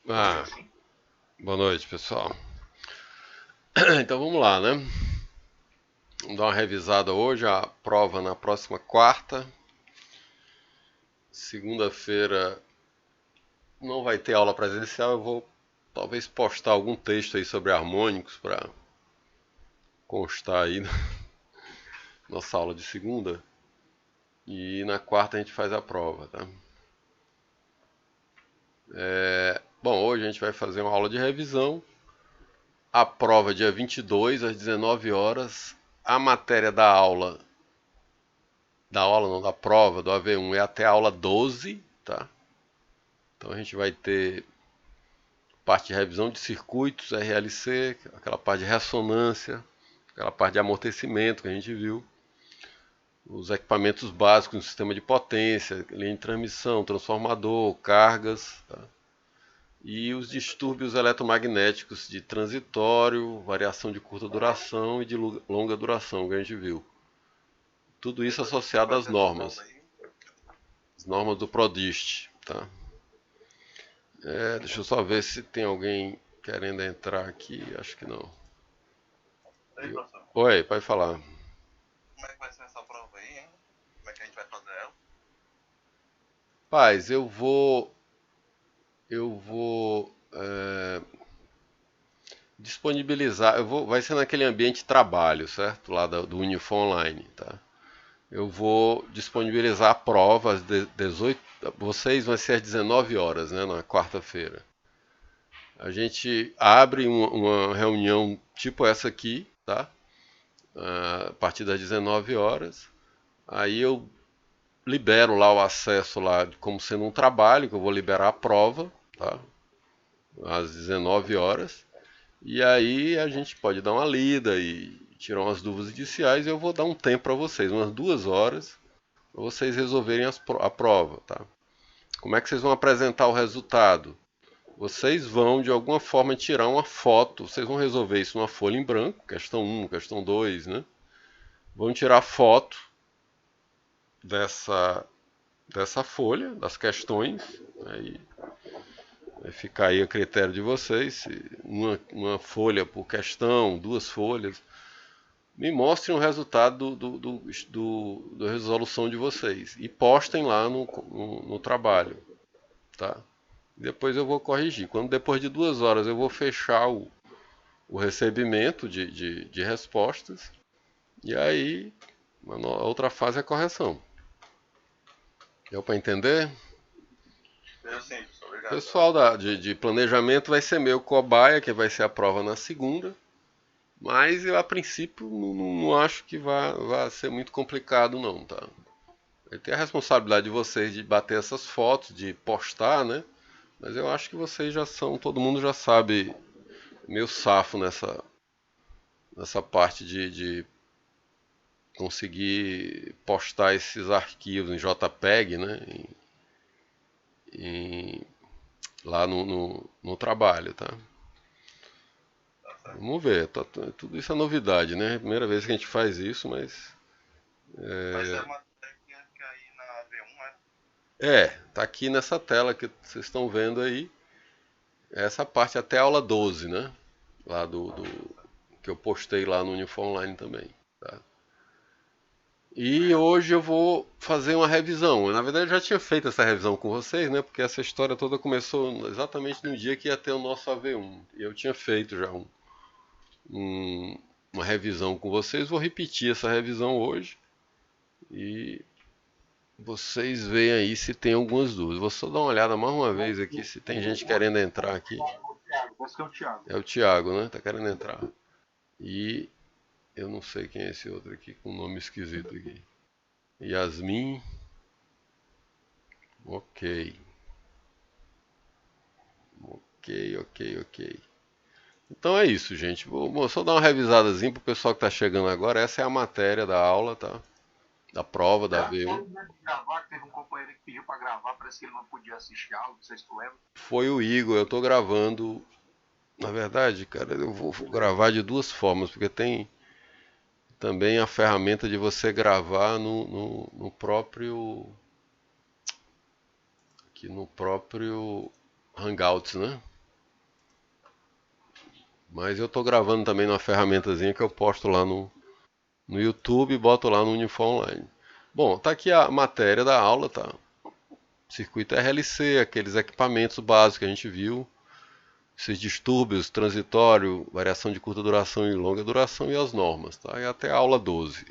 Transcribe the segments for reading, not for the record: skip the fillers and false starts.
Ah, boa noite, pessoal. Então vamos lá, né? Vamos dar uma revisada hoje. A prova na próxima quarta. Segunda-feira não vai ter aula presencial. Eu vou talvez postar algum texto aí sobre harmônicos para constar aí na nossa aula de segunda. E na quarta a gente faz a prova, tá? Bom, hoje a gente vai fazer uma aula de revisão. A prova dia 22 às 19 horas. A matéria da aula não, da prova do AV1 é até a aula 12, tá? Então a gente vai ter parte de revisão de circuitos, RLC, aquela parte de ressonância, aquela parte de amortecimento que a gente viu, os equipamentos básicos no sistema de potência, linha de transmissão, transformador, cargas, tá? E os distúrbios eletromagnéticos de transitório, variação de curta duração e de longa duração que a gente viu. Tudo isso associado às normas, as normas do PRODIST, tá? Deixa eu só ver se tem alguém querendo entrar aqui. Acho que não. Ei, professor, Oi, pode falar. como é que vai ser essa prova aí, hein? Como é que a gente vai fazer ela? Paz, eu vou disponibilizar. Vai ser naquele ambiente de trabalho, certo? Lá do Unifon Online, tá? Eu vou disponibilizar a prova às 18. Vocês vai ser às 19 horas, né? Na quarta-feira. A gente abre uma reunião tipo essa aqui, tá? A partir das 19 horas. Aí eu libero lá o acesso lá como sendo um trabalho, que eu vou liberar a prova, tá? Às 19 horas. E aí a gente pode dar uma lida e tirar umas dúvidas iniciais e eu vou dar um tempo para vocês, umas 2 horas, para vocês resolverem a prova, tá? Como é que vocês vão apresentar o resultado? Vocês vão de alguma forma tirar uma foto, vocês vão resolver isso numa folha em branco, questão 1, questão 2, né? Vão tirar foto dessa dessa folha, das questões. Aí vai ficar aí a critério de vocês. Uma folha por questão, 2 folhas. Me mostrem o resultado da resolução de vocês. E postem lá no trabalho. Tá? Depois eu vou corrigir. Quando depois de 2 horas eu vou fechar o recebimento de respostas. E aí a outra fase é a correção. Deu para entender? Eu sim, professor, O obrigado. pessoal de planejamento vai ser meu cobaia, que vai ser a prova na segunda. Mas eu, a princípio, não acho que vá ser muito complicado, não, tá? Vai ter a responsabilidade de vocês de bater essas fotos, de postar, né? Mas eu acho que vocês já são, todo mundo já sabe, meio safo nessa parte de conseguir postar esses arquivos em JPEG, né? Em- lá no trabalho, tá? Tá certo. Vamos ver, tudo isso é novidade, né? Primeira vez que a gente faz isso, mas Vai ser a matéria que ia cair na V1, é? tá aqui nessa tela que vocês estão vendo aí, essa parte até a aula 12, né? Lá que eu postei lá no Unifor Online também, tá? E hoje eu vou fazer uma revisão. Na verdade, eu já tinha feito essa revisão com vocês, né? Porque essa história toda começou exatamente no dia que ia ter o nosso AV1. E eu tinha feito já um- uma revisão com vocês. Vou repetir essa revisão hoje e vocês veem aí se tem algumas dúvidas. Vou só dar uma olhada mais uma vez aqui se tem gente querendo entrar aqui. Esse que é o Thiago. É o Thiago, né? Tá querendo entrar. E eu não sei quem é esse outro aqui com um nome esquisito aqui. Yasmin. Ok. Ok, ok, ok. Então é isso, gente. Vou só dar uma revisadazinha pro pessoal que tá chegando agora. Essa é a matéria da aula, tá? Da prova da V1. Gravar, que teve um companheiro que pediu pra gravar, parece que ele não podia assistir aula, não sei se tu lembra. Foi o Igor, eu tô gravando. Na verdade, cara, eu vou gravar de duas formas, porque tem também a ferramenta de você gravar no próprio Hangouts, né? Mas eu estou gravando também numa ferramentazinha que eu posto lá no YouTube e boto lá no Unifon Online. Bom, tá aqui a matéria da aula, tá? Circuito RLC, aqueles equipamentos básicos que a gente viu, esses distúrbios, transitório, variação de curta duração e longa duração e as normas, tá? E até a aula 12,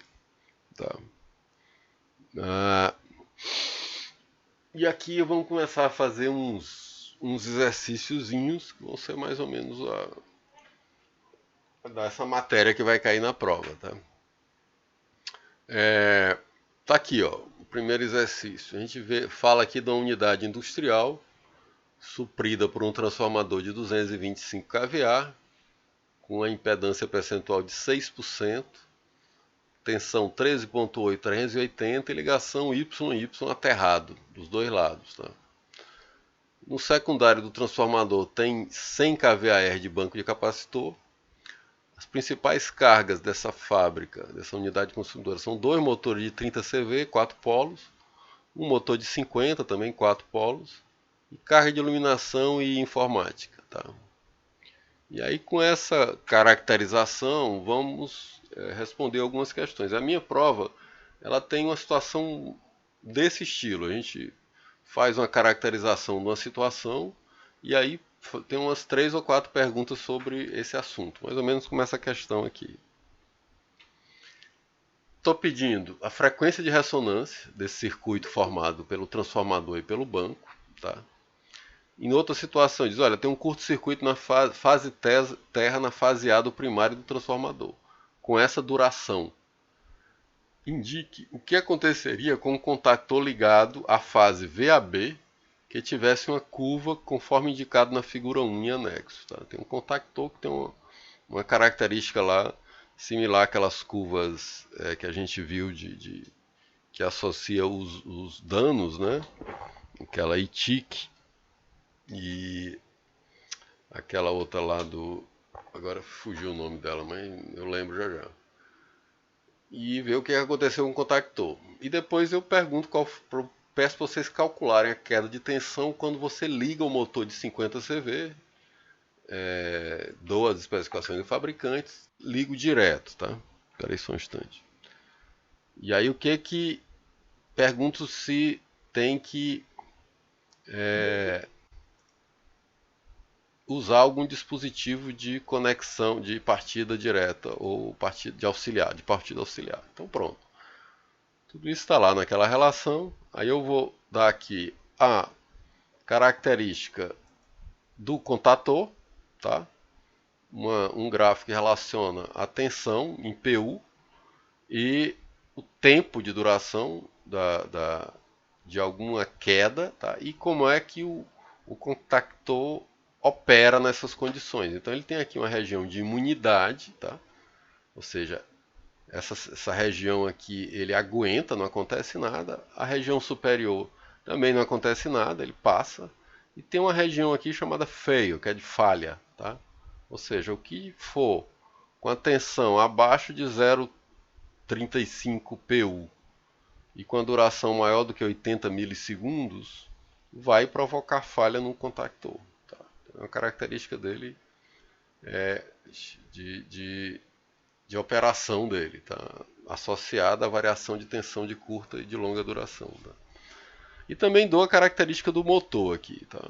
tá? E aqui vamos começar a fazer uns exercíciozinhos que vão ser mais ou menos a dar essa matéria que vai cair na prova, tá? Tá aqui, ó, o primeiro exercício. A gente fala aqui da unidade industrial suprida por um transformador de 225 kVA com a impedância percentual de 6%, tensão 13.8 380 e ligação YY aterrado dos dois lados, tá? No secundário do transformador tem 100 kVAr de banco de capacitor. As principais cargas dessa fábrica, dessa unidade consumidora, são dois motores de 30 CV, 4 polos, um motor de 50, também 4 polos, e carga de iluminação e informática. Tá? E aí, com essa caracterização, vamos responder algumas questões. A minha prova ela tem uma situação desse estilo. A gente faz uma caracterização de uma situação e aí tem umas 3 ou 4 perguntas sobre esse assunto. Mais ou menos como essa questão aqui. Estou pedindo a frequência de ressonância desse circuito formado pelo transformador e pelo banco. Tá? Em outra situação, diz, olha, tem um curto-circuito na fase terra na fase A do primário do transformador. Com essa duração, indique o que aconteceria com o contactor ligado à fase VAB que tivesse uma curva conforme indicado na figura 1 em anexo. Tá? Tem um contactor que tem uma característica lá similar àquelas curvas que a gente viu que associa os danos, né? Aquela ITIC e aquela outra lá do... Agora fugiu o nome dela, mas eu lembro já. E ver o que aconteceu com o contactor. E depois eu pergunto peço para vocês calcularem a queda de tensão quando você liga o motor de 50 CV, dou as especificações do fabricante, ligo direto, tá? Espera aí só um instante. E aí o que pergunto se tem que usar algum dispositivo de conexão de partida direta ou de partida auxiliar. Então pronto. Tudo isso está lá naquela relação. Aí eu vou dar aqui a característica do contator, tá? Um gráfico que relaciona a tensão em PU e o tempo de duração de alguma queda, tá? E como é que o contactor opera nessas condições. Então ele tem aqui uma região de imunidade, tá? Ou seja, essa região aqui ele aguenta, não acontece nada. A região superior também não acontece nada, ele passa. E tem uma região aqui chamada fail, que é de falha, tá? Ou seja, o que for com a tensão abaixo de 0,35 PU e com a duração maior do que 80 milissegundos, vai provocar falha no contactor. Tá? Uma característica dele de operação dele, tá? Associada à variação de tensão de curta e de longa duração. Tá? E também dou a característica do motor aqui. Tá?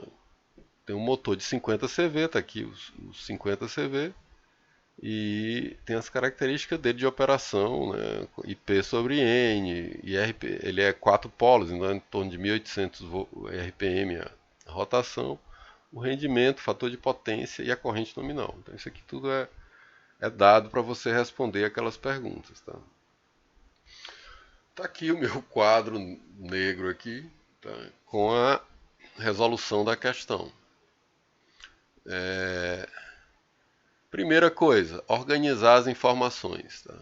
Tem um motor de 50 CV, tá aqui os 50 CV, e tem as características dele de operação, né? IP sobre N, IRP, ele é 4 polos, então é em torno de 1800 RPM a rotação, o rendimento, fator de potência e a corrente nominal. Então isso aqui tudo é dado para você responder aquelas perguntas. Tá aqui o meu quadro negro aqui, tá? Com a resolução da questão. Primeira coisa, organizar as informações. Tá?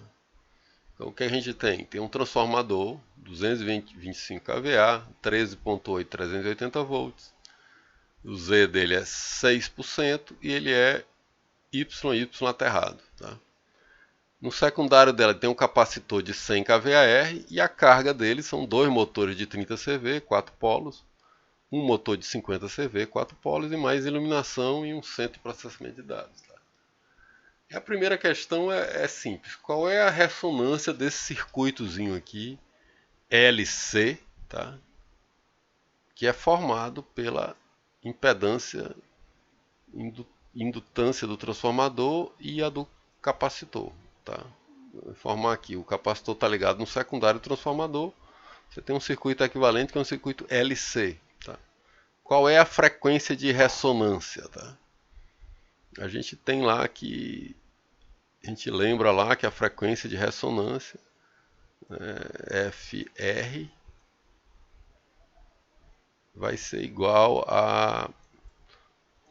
Então o que a gente tem? Tem um transformador, 225 kVA, 13.8 380 volts. O Z dele é 6% e ele é YY aterrado. Tá? No secundário dela tem um capacitor de 100 kVAr e a carga dele são dois motores de 30 CV, 4 polos, um motor de 50 CV, 4 polos e mais iluminação e um centro de processamento de dados. Tá? A primeira questão é simples. Qual é a ressonância desse circuitozinho aqui, LC, tá? Que é formado pela impedância, indutância do transformador e a do capacitor, tá? Vou informar aqui, o capacitor está ligado no secundário do transformador. Você tem um circuito equivalente que é um circuito LC, tá? Qual é a frequência de ressonância, tá? A gente tem lá que a gente lembra lá que a frequência de ressonância é FR vai ser igual a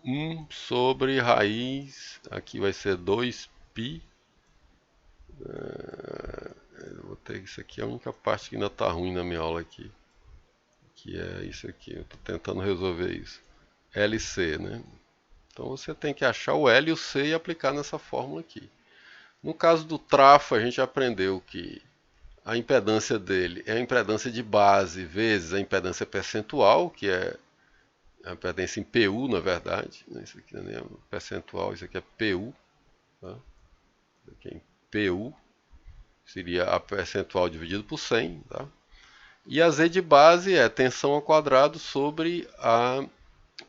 1 sobre raiz, aqui vai ser 2π. Eu vou ter isso aqui, é a única parte que ainda está ruim na minha aula aqui, que é isso aqui. Eu estou tentando resolver isso. LC, né? Então você tem que achar o L e o C e aplicar nessa fórmula aqui. No caso do trafo, a gente aprendeu que a impedância dele é a impedância de base vezes a impedância percentual, que é a impedância em PU, na verdade. Isso aqui não é percentual, isso aqui é PU. Tá? Isso aqui é em PU, seria a percentual dividido por 100. Tá? E a Z de base é tensão ao quadrado sobre a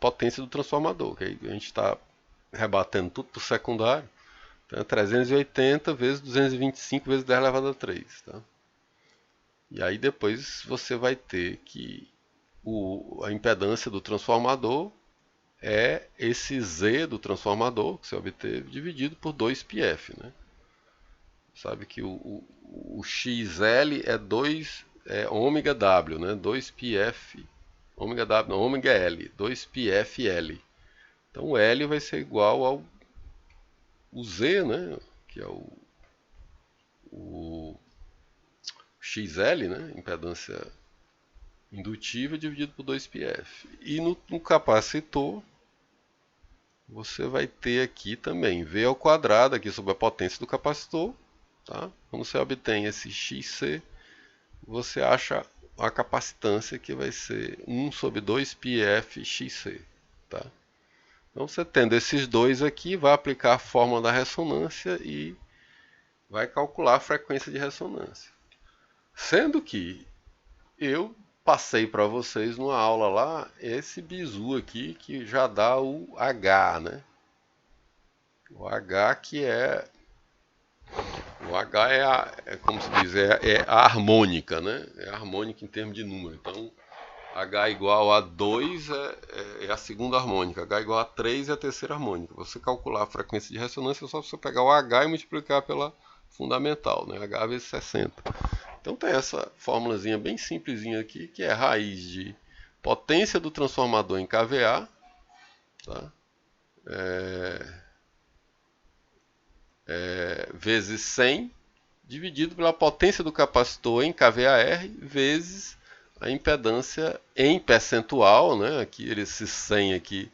potência do transformador, que aí a gente está rebatendo tudo para o secundário. Então é 380 vezes 225 vezes 10 elevado a 3. Tá? E aí depois você vai ter que a impedância do transformador é esse Z do transformador que você obteve dividido por 2πf. Né? Sabe que o XL é 2 ômega W, né? 2πf, ômega W, não, ômega L, 2πfL. Então o L vai ser igual ao o Z, né? Que é o XL, né? Impedância indutiva dividido por 2πf. E no capacitor, você vai ter aqui também V ao quadrado, aqui sobre a potência do capacitor. Tá? Quando você obtém esse XC, você acha a capacitância que vai ser 1 sobre 2πf XC. Tá? Então você tendo esses dois aqui, vai aplicar a fórmula da ressonância e vai calcular a frequência de ressonância. Sendo que eu passei para vocês numa aula lá esse bizu aqui que já dá o H, né? O H que é como se diz, é a harmônica, né? É a harmônica em termos de número. Então, H igual a 2 é a segunda harmônica, H igual a 3 é a terceira harmônica. Você calcular a frequência de ressonância é só você pegar o H e multiplicar pela fundamental, né? H vezes 60. Então tem essa fórmulazinha bem simplesinha aqui, que é raiz de potência do transformador em kVA, tá? Vezes 100, dividido pela potência do capacitor em kVAR, vezes a impedância em percentual, né? Aqui esse 100 aqui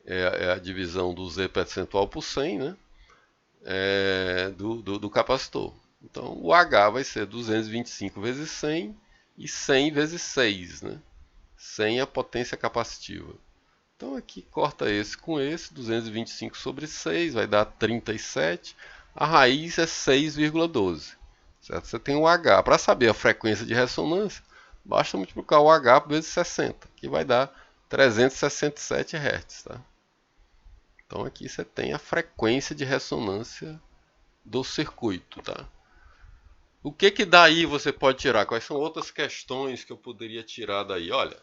é a divisão do Z percentual por 100, né? Do capacitor. Então o H vai ser 225 vezes 100 e 100 vezes 6, né? 100 é a potência capacitiva. Então aqui corta esse com esse, 225 sobre 6 vai dar 37. A raiz é 6,12. Certo? Você tem o H. Para saber a frequência de ressonância, basta multiplicar o H por vezes 60, que vai dar 367 Hz. Tá? Então aqui você tem a frequência de ressonância do circuito. Tá? O que daí você pode tirar? Quais são outras questões que eu poderia tirar daí? Olha,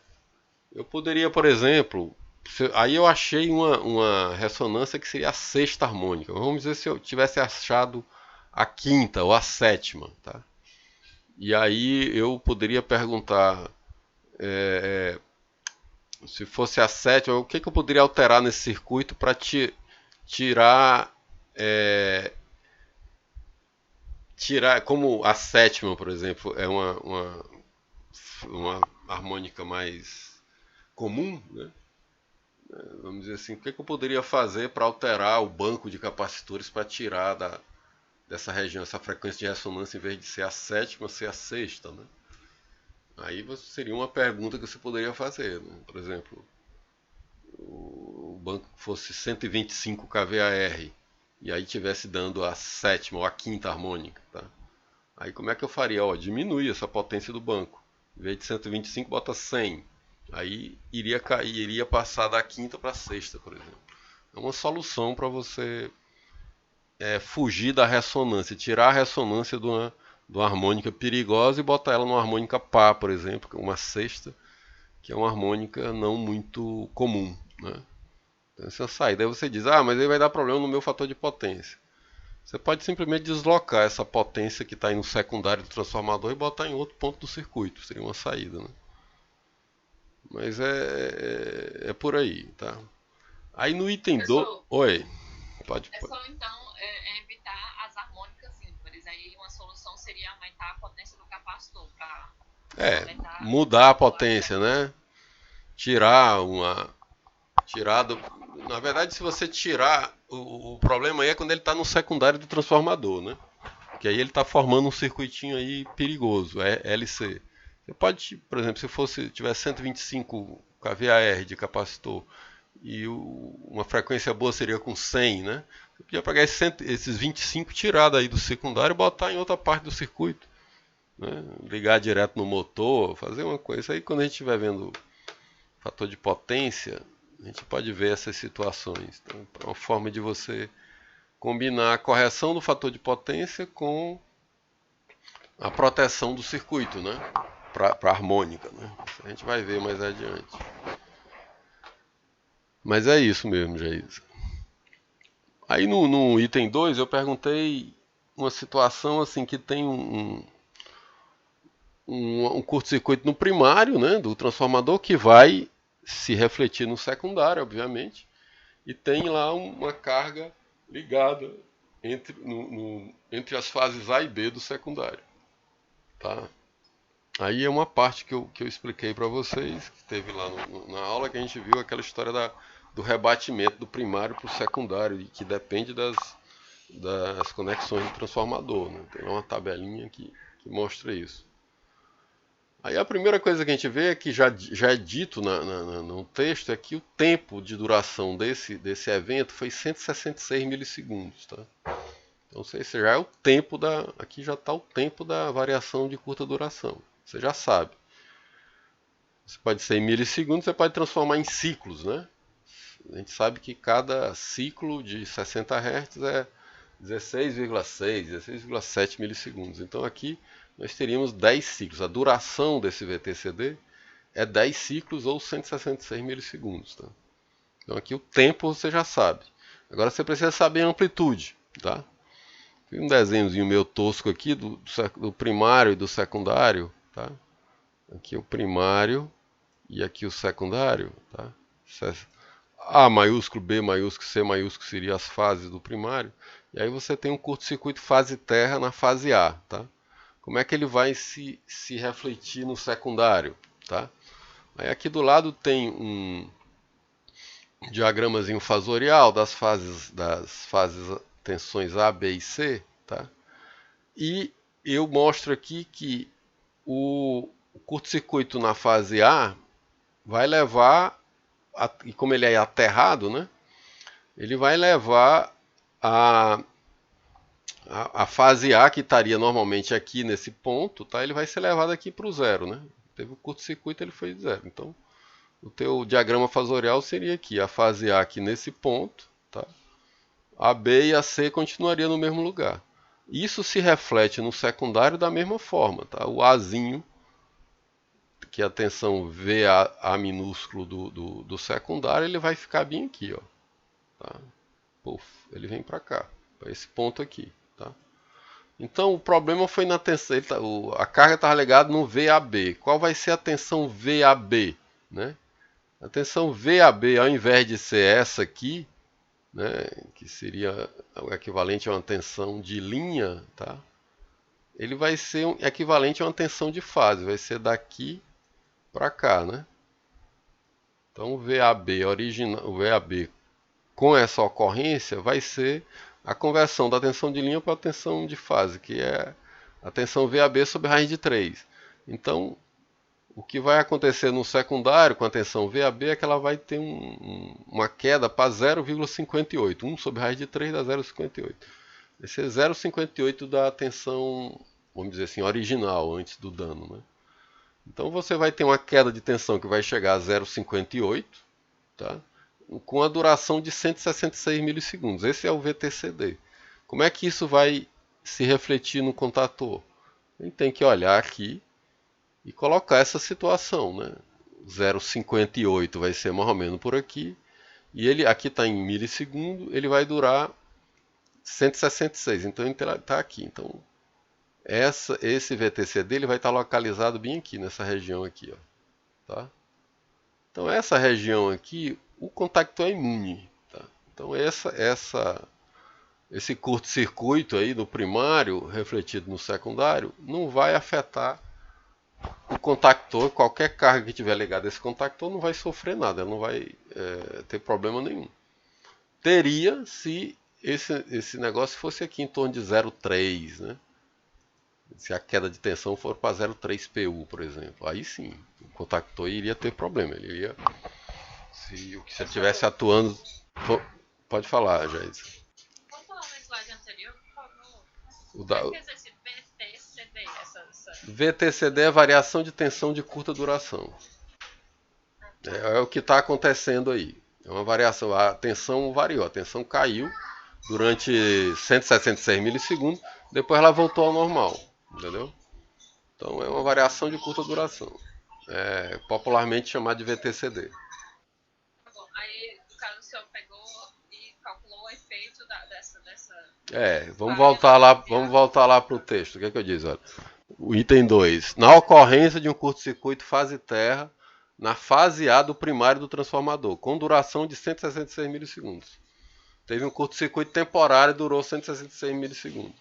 eu poderia, por exemplo, aí eu achei uma ressonância que seria a sexta harmônica. Vamos dizer se eu tivesse achado a quinta ou a sétima. Tá? E aí eu poderia perguntar, se fosse a sétima, o que eu poderia alterar nesse circuito para tirar, como a sétima, por exemplo, é uma harmônica mais comum, né? Vamos dizer assim, o que eu poderia fazer para alterar o banco de capacitores para tirar dessa região essa frequência de ressonância, em vez de ser a sétima, ser a sexta, né? Aí seria uma pergunta que você poderia fazer, né? Por exemplo, o banco fosse 125 kVAR e aí estivesse dando a sétima ou a quinta harmônica, tá? Aí como é que eu faria? Ó, diminui essa potência do banco. Em vez de 125, bota 100. Aí iria cair, iria passar da quinta para a sexta, por exemplo. É uma solução para você fugir da ressonância, tirar a ressonância de uma harmônica perigosa e botar ela numa harmônica pá, por exemplo, que é uma sexta, que é uma harmônica não muito comum, né? Então, essa saída. Aí você diz, mas aí vai dar problema no meu fator de potência. Você pode simplesmente deslocar essa potência que está aí no secundário do transformador e botar em outro ponto do circuito. Seria uma saída, né? Mas é por aí, tá? Aí no item 2... Oi, pode. É só então evitar as harmônicas ímpares. Aí uma solução seria aumentar a potência do capacitor para mudar a potência, né? Tirar na verdade, se você tirar, o problema aí é quando ele está no secundário do transformador, né? Que aí ele está formando um circuitinho aí perigoso, LC. Você pode, por exemplo, se tivesse 125 kVAr de capacitor e uma frequência boa seria com 100, né? Você podia pegar esses 25 tirados aí do secundário e botar em outra parte do circuito, né? Ligar direto no motor, fazer uma coisa. Aí quando a gente estiver vendo fator de potência, a gente pode ver essas situações. Então, é uma forma de você combinar a correção do fator de potência com a proteção do circuito, né? Para a harmônica, né? Isso a gente vai ver mais adiante. Mas é isso mesmo, Jair. Aí no item 2 eu perguntei uma situação assim que tem um curto-circuito no primário, né, do transformador, que vai se refletir no secundário, obviamente, e tem lá uma carga ligada entre as fases A e B do secundário. Tá? Aí é uma parte que eu expliquei para vocês, que teve lá na aula, que a gente viu aquela história do rebatimento do primário para o secundário, que depende das conexões do transformador. Né? Tem uma tabelinha que mostra isso. Aí a primeira coisa que a gente vê é que já é dito no texto é que o tempo de duração desse evento foi 166 milissegundos. Tá? Então esse já é o tempo aqui já está o tempo da variação de curta duração. Você já sabe. Você pode ser em milissegundos, você pode transformar em ciclos, né? A gente sabe que cada ciclo de 60 Hz é 16,6, 16,7 milissegundos. Então aqui nós teríamos 10 ciclos. A duração desse VTCD é 10 ciclos ou 166 milissegundos. Tá? Então aqui o tempo você já sabe. Agora você precisa saber a amplitude. Tá? Tem um desenhozinho meio tosco aqui do primário e do secundário. Tá? Aqui o primário e aqui o secundário. Tá? A maiúsculo, B maiúsculo, C maiúsculo seria as fases do primário. E aí você tem um curto-circuito fase terra na fase A. Tá? Como é que ele vai se refletir no secundário? Tá? Aí aqui do lado tem um diagramazinho fasorial das fases tensões A, B e C. Tá? E eu mostro aqui que o curto-circuito na fase A vai levar, e como ele é aterrado, né? Ele vai levar a fase A, que estaria normalmente aqui nesse ponto, tá? Ele vai ser levado aqui para o zero, né? Teve o curto-circuito, ele foi zero. Então, o teu diagrama fasorial seria aqui, a fase A aqui nesse ponto, tá? A B e a C continuariam no mesmo lugar. Isso se reflete no secundário da mesma forma, tá? O Azinho, que é a tensão VA minúsculo do secundário, ele vai ficar bem aqui, ó. Tá? Puf, ele vem para cá, para esse ponto aqui. Tá? Então o problema foi na tensão, a carga estava ligada no VAB. Qual vai ser a tensão VAB? Né? A tensão VAB, ao invés de ser essa aqui, né, que seria o equivalente a uma tensão de linha, tá? Ele vai ser equivalente a uma tensão de fase, vai ser daqui para cá. Né? Então o VAB com essa ocorrência vai ser a conversão da tensão de linha para a tensão de fase, que é a tensão VAB sobre raiz de 3. Então, O que vai acontecer no secundário com a tensão VAB é que ela vai ter uma queda para 0,58. 1 sobre raiz de 3 dá 0,58. Esse é 0,58 da tensão, vamos dizer assim, original, antes do dano, né? Então você vai ter uma queda de tensão que vai chegar a 0,58, tá? Com a duração de 166 milissegundos. Esse é o VTCD. Como é que isso vai se refletir no contator? A gente tem que olhar aqui e colocar essa situação, né? 0,58 vai ser mais ou menos por aqui, e ele aqui está em milissegundo, ele vai durar 166, então ele está aqui. Então esse VTCD ele vai estar localizado bem aqui, nessa região aqui, ó, tá? Então essa região aqui, o contactor é imune, tá? Então esse curto-circuito aí do primário refletido no secundário não vai afetar o contactor. Qualquer carga que tiver ligada a esse contactor não vai sofrer nada, não vai ter problema nenhum. Teria se esse negócio fosse aqui em torno de 0,3, né? Se a queda de tensão for para 0,3 PU, por exemplo, aí sim, o contactor iria ter problema. Ele iria, se ele estivesse atuando, pode falar, Jair. Vamos falar no slide anterior, por favor. O que é esse VTCD? VTCD é variação de tensão de curta duração. É o que está acontecendo aí. É uma variação. A tensão variou, a tensão caiu durante 166 milissegundos, depois ela voltou ao normal, entendeu? Então é uma variação de curta duração. É popularmente chamado de VTCD. Tá bom. Aí, no caso, o senhor pegou e calculou o efeito dessa... Vamos voltar lá para o texto. O que é que eu disse? Olha, o item 2. Na ocorrência de um curto-circuito fase-terra, na fase A do primário do transformador, com duração de 166 milissegundos. Teve um curto-circuito temporário e durou 166 milissegundos.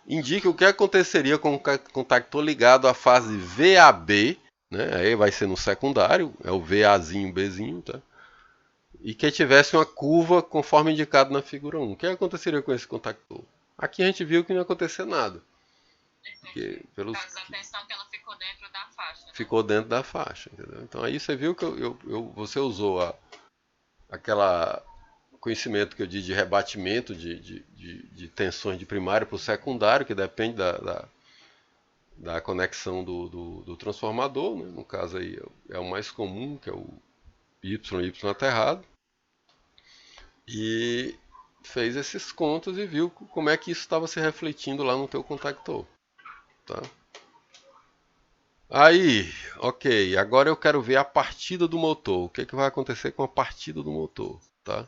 Indique o que aconteceria com o contactor ligado à fase VAB, né? Aí vai ser no secundário, é o VAzinho, Bzinho, tá? E que tivesse uma curva conforme indicado na figura 1. O que aconteceria com esse contactor? Aqui a gente viu que não ia acontecer nada. Porque, por causa da tensão que ela ficou dentro da faixa. Né? Ficou dentro da faixa, entendeu? Então aí você viu que você usou aquela conhecimento que eu disse de rebatimento de tensões de primário para o secundário, que depende da conexão do transformador, né? No caso aí é o mais comum, que é o Y aterrado. E fez esses contos e viu como é que isso estava se refletindo lá no teu contactor, tá? Aí, ok, agora eu quero ver a partida do motor. O que é que vai acontecer com a partida do motor, tá?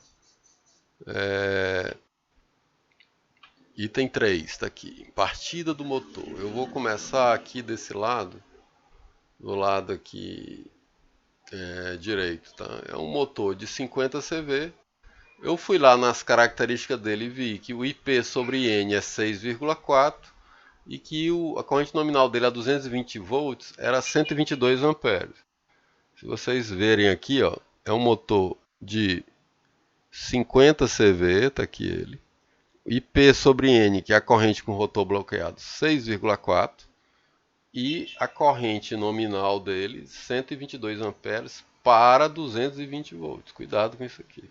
Item 3, está aqui, partida do motor. Eu vou começar aqui desse lado, do lado aqui direito, tá? É um motor de 50 CV. Eu fui lá nas características dele e vi que o IP sobre N é 6,4 e que a corrente nominal dele a 220 volts era 122 amperes. Se vocês verem aqui, ó, é um motor de 50 CV, tá aqui ele. IP sobre N, que é a corrente com rotor bloqueado, 6,4. E a corrente nominal dele, 122 amperes para 220 volts. Cuidado com isso aqui.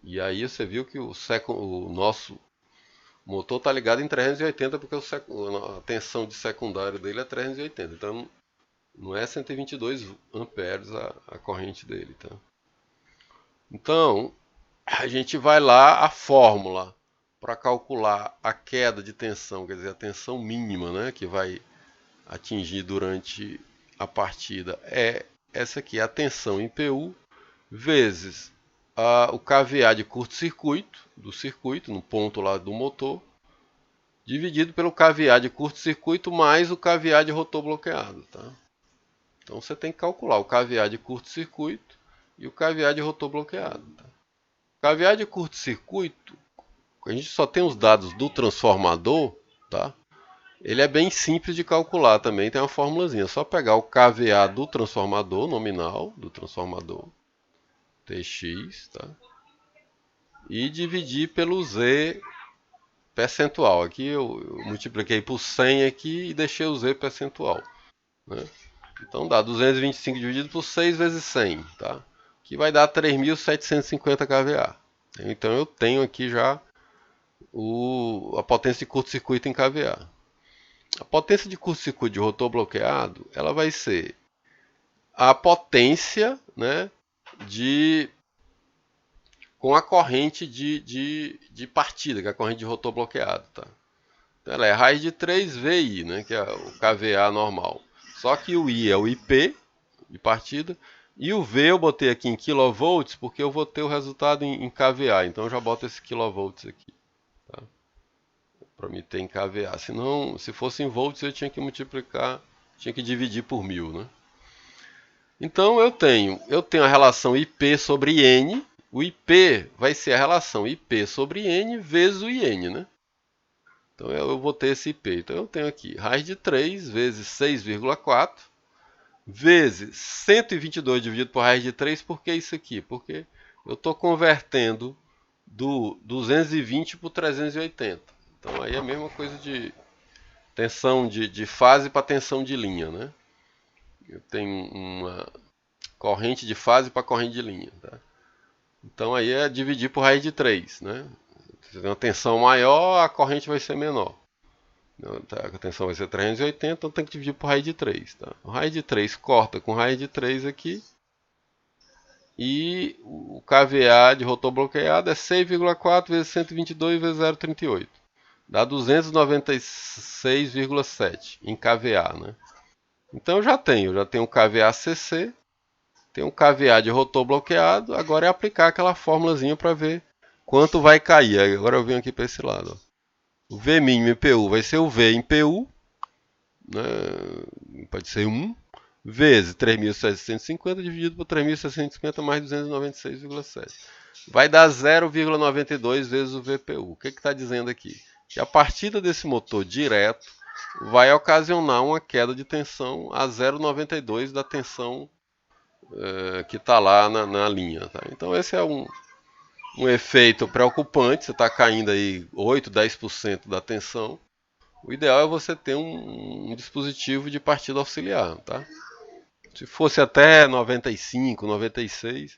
E aí você viu que o nosso motor está ligado em 380, porque a tensão de secundário dele é 380. Então não é 122 amperes a corrente dele. Tá? Então a gente vai lá, a fórmula para calcular a queda de tensão, quer dizer, a tensão mínima, né, que vai atingir durante a partida, é essa aqui, a tensão em PU, vezes o kVA de curto-circuito, do circuito, no ponto lá do motor, dividido pelo kVA de curto-circuito mais o kVA de rotor bloqueado. Tá? Então você tem que calcular o kVA de curto-circuito e o kVA de rotor bloqueado. Tá? O kVA de curto-circuito, a gente só tem os dados do transformador, tá? Ele é bem simples de calcular também, tem uma formulazinha. É só pegar o kVA do transformador, nominal do transformador, Tx, tá? E dividir pelo Z percentual. Aqui eu multipliquei por 100 aqui e deixei o Z percentual, né? Então dá 225 dividido por 6 vezes 100, tá? Que vai dar 3.750 kVA. Então eu tenho aqui já a potência de curto-circuito em kVA. A potência de curto-circuito de rotor bloqueado, ela vai ser a potência, né, com a corrente de partida, que é a corrente de rotor bloqueado, tá? Então ela é raiz de 3 VI, né, que é o kVA normal. Só que o I é o IP de partida e o V eu botei aqui em kV porque eu vou ter o resultado em kVA. Então eu já boto esse kV aqui, tá? Para me ter em kVA. Senão, se fosse em volts eu tinha que multiplicar, tinha que dividir por 1000, né? Então eu tenho a relação IP sobre N. O IP vai ser a relação IP sobre N vezes o IN, né? Então eu vou ter esse IP. Então eu tenho aqui raiz de 3 vezes 6,4 vezes 122 dividido por raiz de 3. Por que isso aqui? Porque eu estou convertendo do 220 para 380. Então aí é a mesma coisa de tensão de fase para tensão de linha, né? Eu tenho uma corrente de fase para corrente de linha, tá? Então aí é dividir por raiz de 3, né? Se tem uma tensão maior, a corrente vai ser menor. A tensão vai ser 380, então tem que dividir por raiz de 3. Tá? O raiz de 3 corta com raiz de 3 aqui. E o kVA de rotor bloqueado é 6,4 vezes 122 vezes 0,38. Dá 296,7 em kVA, né? Então eu já tenho o kVA CC, tem um kVA de rotor bloqueado, agora é aplicar aquela fórmulazinha para ver quanto vai cair. Agora eu venho aqui para esse lado. Ó. O V mínimo em PU vai ser o V em PU, né? Pode ser 1, vezes 3.750 dividido por 3.750 mais 296,7. Vai dar 0,92 vezes o VPU. O que está dizendo aqui? Que a partida desse motor direto vai ocasionar uma queda de tensão a 0,92 da tensão que está lá na linha. Tá? Então esse é um efeito preocupante, você está caindo aí 8, 10% da tensão. O ideal é você ter um dispositivo de partida auxiliar. Tá? Se fosse até 95, 96,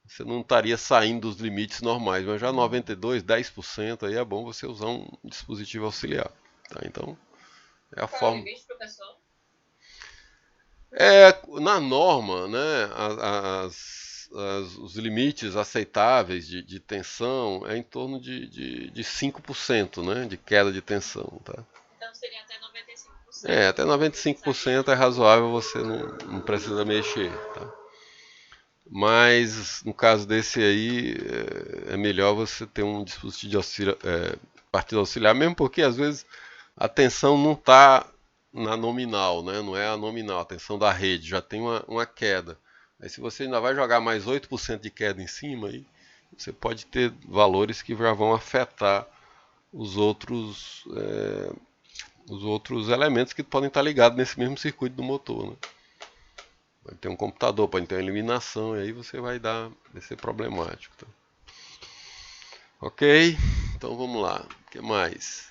você não estaria saindo dos limites normais, mas já 92, 10% aí é bom você usar um dispositivo auxiliar. Tá? Então, é a forma. Qual o limite, professor? Na norma, né, os limites aceitáveis de tensão é em torno de 5%, né, de queda de tensão. Tá? Então seria até 95%. Até 95% é razoável, você não precisa mexer. Tá? Mas no caso desse aí, é melhor você ter um dispositivo de partida auxiliar, mesmo porque às vezes a tensão não está na nominal, né? Não é a nominal, a tensão da rede, já tem uma queda. Aí se você ainda vai jogar mais 8% de queda em cima, aí você pode ter valores que já vão afetar os outros elementos que podem estar ligados nesse mesmo circuito do motor, né? Pode ter um computador, pode ter uma eliminação, e aí vai ser problemático. Tá? Ok? Então vamos lá. O que mais?